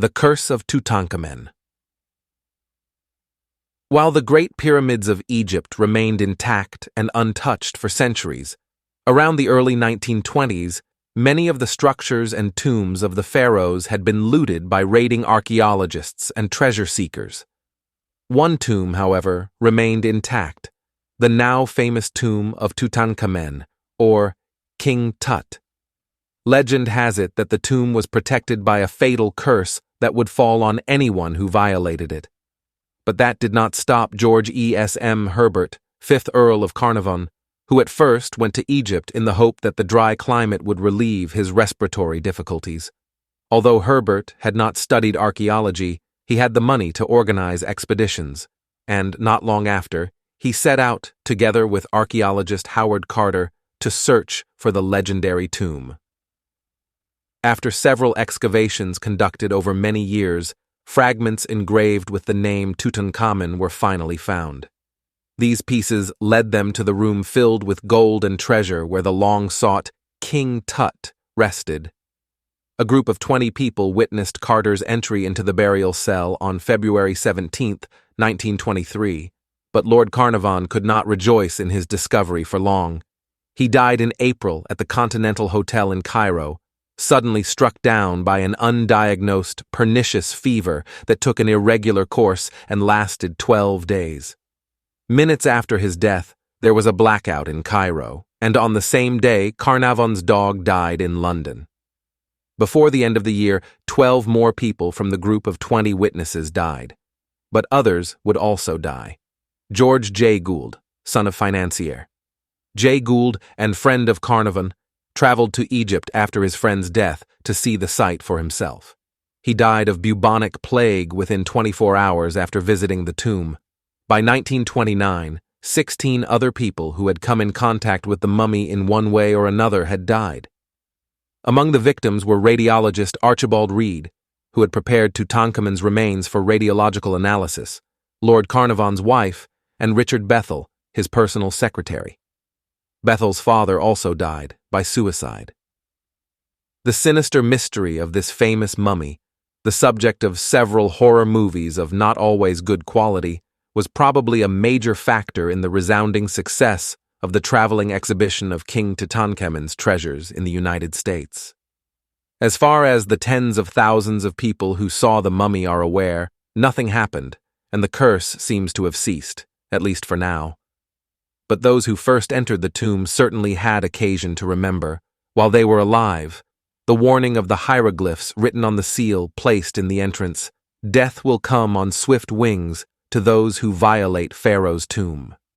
The Curse of Tutankamen. While the Great Pyramids of Egypt remained intact and untouched for centuries, around the early 1920s, many of the structures and tombs of the pharaohs had been looted by raiding archaeologists and treasure seekers. One tomb, however, remained intact, the now famous tomb of Tutankamen, or King Tut. Legend has it that the tomb was protected by a fatal curse that would fall on anyone who violated it. But that did not stop George E.S.M. Herbert, 5th Earl of Carnavon, who at first went to Egypt in the hope that the dry climate would relieve his respiratory difficulties. Although Herbert had not studied archaeology, he had the money to organize expeditions, and not long after, he set out, together with archaeologist Howard Carter, to search for the legendary tomb. After several excavations conducted over many years, fragments engraved with the name Tutankhamen were finally found. These pieces led them to the room filled with gold and treasure where the long-sought King Tut rested. A group of 20 people witnessed Carter's entry into the burial cell on February 17, 1923, but Lord Carnavon could not rejoice in his discovery for long. He died in April at the Continental Hotel in Cairo, suddenly struck down by an undiagnosed, pernicious fever that took an irregular course and lasted 12 days. Minutes after his death, there was a blackout in Cairo, and on the same day, Carnavon's dog died in London. Before the end of the year, 12 more people from the group of 20 witnesses died. But others would also die. George J. Gould, son of financier. J. Gould, and friend of Carnavon, traveled to Egypt after his friend's death to see the site for himself. He died of bubonic plague within 24 hours after visiting the tomb. By 1929, 16 other people who had come in contact with the mummy in one way or another had died. Among the victims were radiologist Archibald Reed, who had prepared Tutankhamen's remains for radiological analysis, Lord Carnavon's wife, and Richard Bethel, his personal secretary. Bethel's father also died by suicide. The sinister mystery of this famous mummy, the subject of several horror movies of not always good quality, was probably a major factor in the resounding success of the traveling exhibition of King Tutankhamen's treasures in the United States. As far as the tens of thousands of people who saw the mummy are aware, nothing happened, and the curse seems to have ceased, at least for now. But those who first entered the tomb certainly had occasion to remember, while they were alive, the warning of the hieroglyphs written on the seal placed in the entrance: "Death will come on swift wings to those who violate Pharaoh's tomb."